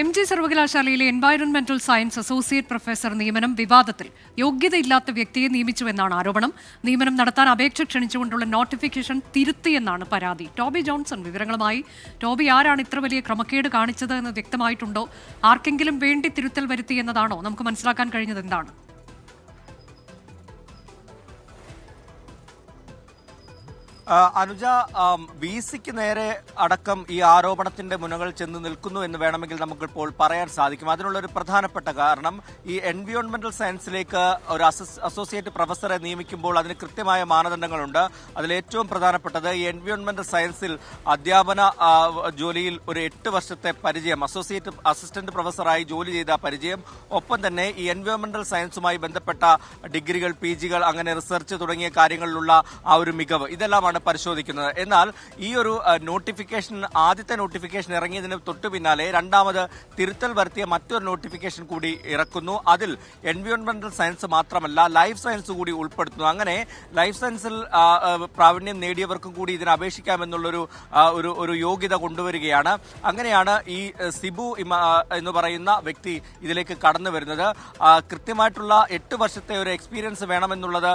MG സർവകലാശാലയിലെ environmental science associate professor നിയമനം വിവാദത്തിൽ യോഗ്യതയില്ലാത്ത വ്യക്തിയെ നിയമിച്ചുവെന്നാണ് ആരോപണം. നിയമനം നടത്താൻ അപേക്ഷ ക്ഷണിച്ചുകൊണ്ടുള്ള നോട്ടിഫിക്കേഷൻ തിരുത്തിയെന്നാണ് പരാതി. ടോബി ജോൺസൺ വിവരങ്ങളുമായി. ടോബി, ആരാണ് ഇത്ര വലിയ ക്രമക്കേട് കാണിച്ചത് എന്ന് വ്യക്തമായിട്ടുണ്ടോ? ആർക്കെങ്കിലും വേണ്ടി തിരുത്തൽ വരുത്തി എന്നതാണോ നമുക്ക് മനസ്സിലാക്കാൻ കഴിഞ്ഞത്? എന്താണ്? അനുജ, VC-ക്ക് നേരെ അടക്കം ഈ ആരോപണത്തിന്റെ മുനകൾ ചെന്ന് നിൽക്കുന്നു എന്ന് വേണമെങ്കിൽ നമുക്കിപ്പോൾ പറയാൻ സാധിക്കും. അതിനുള്ളൊരു പ്രധാനപ്പെട്ട കാരണം, ഈ എൻവയോൺമെന്റൽ സയൻസിലേക്ക് ഒരു അസോസിയേറ്റ് പ്രൊഫസറെ നിയമിക്കുമ്പോൾ അതിന് കൃത്യമായ മാനദണ്ഡങ്ങളുണ്ട്. അതിലേറ്റവും പ്രധാനപ്പെട്ടത് ഈ എൻവയോൺമെന്റൽ സയൻസിൽ അധ്യാപന ജോലിയിൽ ഒരു 8 വർഷത്തെ പരിചയം, അസിസ്റ്റന്റ് പ്രൊഫസറായി ജോലി ചെയ്ത പരിചയം, ഒപ്പം തന്നെ ഈ എൻവയോൺമെന്റൽ സയൻസുമായി ബന്ധപ്പെട്ട ഡിഗ്രികൾ, PG-കൾ, അങ്ങനെ റിസർച്ച് തുടങ്ങിയ കാര്യങ്ങളിലുള്ള ആ ഒരു മികവ്, ഇതെല്ലാമാണ് പരിശോധിക്കുന്നത്. എന്നാൽ ഈ ഒരു നോട്ടിഫിക്കേഷൻ, ആദ്യത്തെ നോട്ടിഫിക്കേഷൻ ഇറങ്ങിയതിന് തൊട്ടു പിന്നാലെ രണ്ടാമത് തിരുത്തൽ വരുത്തിയ മറ്റൊരു നോട്ടിഫിക്കേഷൻ കൂടി ഇറക്കുന്നു. അതിൽ എൻവയോൺമെന്റൽ സയൻസ് മാത്രമല്ല ലൈഫ് സയൻസ് കൂടി ഉൾപ്പെടുത്തുന്നു. അങ്ങനെ ലൈഫ് സയൻസിൽ പ്രാവീണ്യം നേടിയവർക്കും കൂടി ഇതിന് അപേക്ഷിക്കാമെന്നുള്ളൊരു ഒരു യോഗ്യത കൊണ്ടുവരികയാണ്. അങ്ങനെയാണ് ഈ സിബു എന്ന് പറയുന്ന വ്യക്തി ഇതിലേക്ക് കടന്നു വരുന്നത്. കൃത്യമായിട്ടുള്ള 8 വർഷത്തെ ഒരു എക്സ്പീരിയൻസ് വേണമെന്നുള്ളത്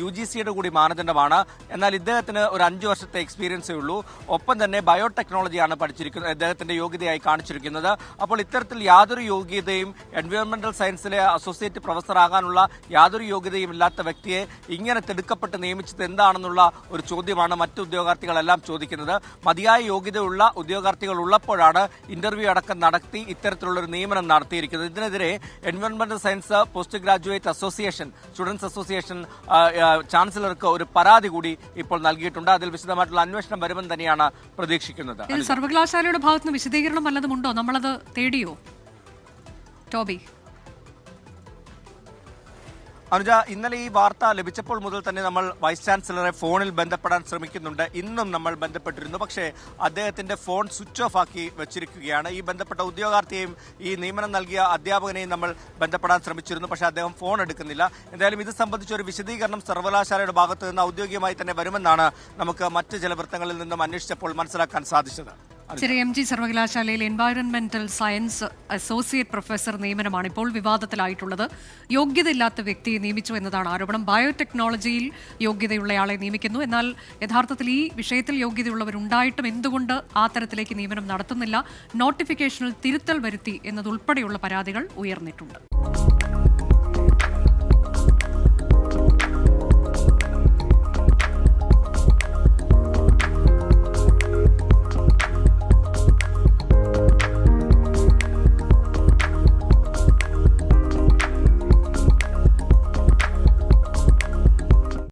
UGC-യുടെ കൂടി മാനദണ്ഡമാണ്. എന്നാൽ ഇദ്ദേഹത്തിന് ഒരു 5 വർഷത്തെ എക്സ്പീരിയൻസേ ഉള്ളൂ. ഒപ്പം തന്നെ ബയോടെക്നോളജിയാണ് പഠിച്ചിരിക്കുന്നത്, അദ്ദേഹത്തിന്റെ യോഗ്യതയായി കാണിച്ചിരിക്കുന്നത്. അപ്പോൾ ഇത്തരത്തിൽ യാതൊരു യോഗ്യതയും, എൻവയോൺമെന്റൽ സയൻസിലെ അസോസിയേറ്റ് പ്രൊഫസർ ആകാനുള്ള യാതൊരു യോഗ്യതയും ഇല്ലാത്ത വ്യക്തിയെ ഇങ്ങനെ തിടുക്കപ്പെട്ട് നിയമിച്ചത് എന്താണെന്നുള്ള ഒരു ചോദ്യമാണ് മറ്റു ഉദ്യോഗാർത്ഥികളെല്ലാം ചോദിക്കുന്നത്. മതിയായ യോഗ്യതയുള്ള ഉദ്യോഗാർത്ഥികൾ ഉള്ളപ്പോഴാണ് ഇന്റർവ്യൂ അടക്കം നടത്തി ഇത്തരത്തിലുള്ളൊരു നിയമനം നടത്തിയിരിക്കുന്നത്. ഇതിനെതിരെ എൻവയോൺമെന്റൽ science post graduate association, students association ചാൻസലർക്ക് ഒരു പരാതി കൂടി ഇപ്പോൾ നൽകിയിട്ടുണ്ട്. അതിൽ വിശദമായിട്ടുള്ള അന്വേഷണം വരുമെന്ന് തന്നെയാണ് പ്രതീക്ഷിക്കുന്നത്. സർവകലാശാലയുടെ ഭാഗത്തുനിന്ന് വിശദീകരണം വല്ലതുമുണ്ടോ? നമ്മളത് തേടിയോ ടോബി? അനുജ, ഇന്നലെ ഈ വാർത്ത ലഭിച്ചപ്പോൾ മുതൽ തന്നെ നമ്മൾ വൈസ് ചാൻസലറെ ഫോണിൽ ബന്ധപ്പെടാൻ ശ്രമിക്കുന്നുണ്ട്. ഇന്നും നമ്മൾ ബന്ധപ്പെട്ടിരുന്നു. പക്ഷേ അദ്ദേഹത്തിന്റെ ഫോൺ സ്വിച്ച് ഓഫ് ആക്കി വെച്ചിരിക്കുകയാണ്. ഈ ബന്ധപ്പെട്ട ഉദ്യോഗാർത്ഥിയെയും ഈ നിയമനം നൽകിയ അധ്യാപകനെയും നമ്മൾ ബന്ധപ്പെടാൻ ശ്രമിച്ചിരുന്നു. പക്ഷേ അദ്ദേഹം ഫോൺ എടുക്കുന്നില്ല. എന്തായാലും ഇത് സംബന്ധിച്ച ഒരു വിശദീകരണം സർവകലാശാലയുടെ ഭാഗത്ത് നിന്ന് ഔദ്യോഗികമായി തന്നെ വരുമെന്നാണ് നമുക്ക് മറ്റ് ചില വൃത്തങ്ങളിൽ നിന്നും അന്വേഷിച്ചപ്പോൾ മനസ്സിലാക്കാൻ സാധിച്ചത്. MG സർവകലാശാലയിൽ എൻവയറൺമെന്റൽ സയൻസ് അസോസിയേറ്റ് പ്രൊഫസർ നിയമനമാണ് ഇപ്പോൾ വിവാദത്തിലായിട്ടുള്ളത്. യോഗ്യതയില്ലാത്ത വ്യക്തിയെ നിയമിച്ചു എന്നതാണ് ആരോപണം. ബയോടെക്നോളജിയിൽ യോഗ്യതയുള്ളയാളെ നിയമിക്കുന്നു. എന്നാൽ യഥാർത്ഥത്തിൽ ഈ വിഷയത്തിൽ യോഗ്യതയുള്ളവരുണ്ടായിട്ടും എന്തുകൊണ്ട് ആ തരത്തിലേക്ക് നിയമനം നടത്തുന്നില്ല? നോട്ടിഫിക്കേഷനിൽ തിരുത്തൽ വരുത്തി എന്നതുൾപ്പെടെയുള്ള പരാതികൾ ഉയർന്നിട്ടുണ്ട്.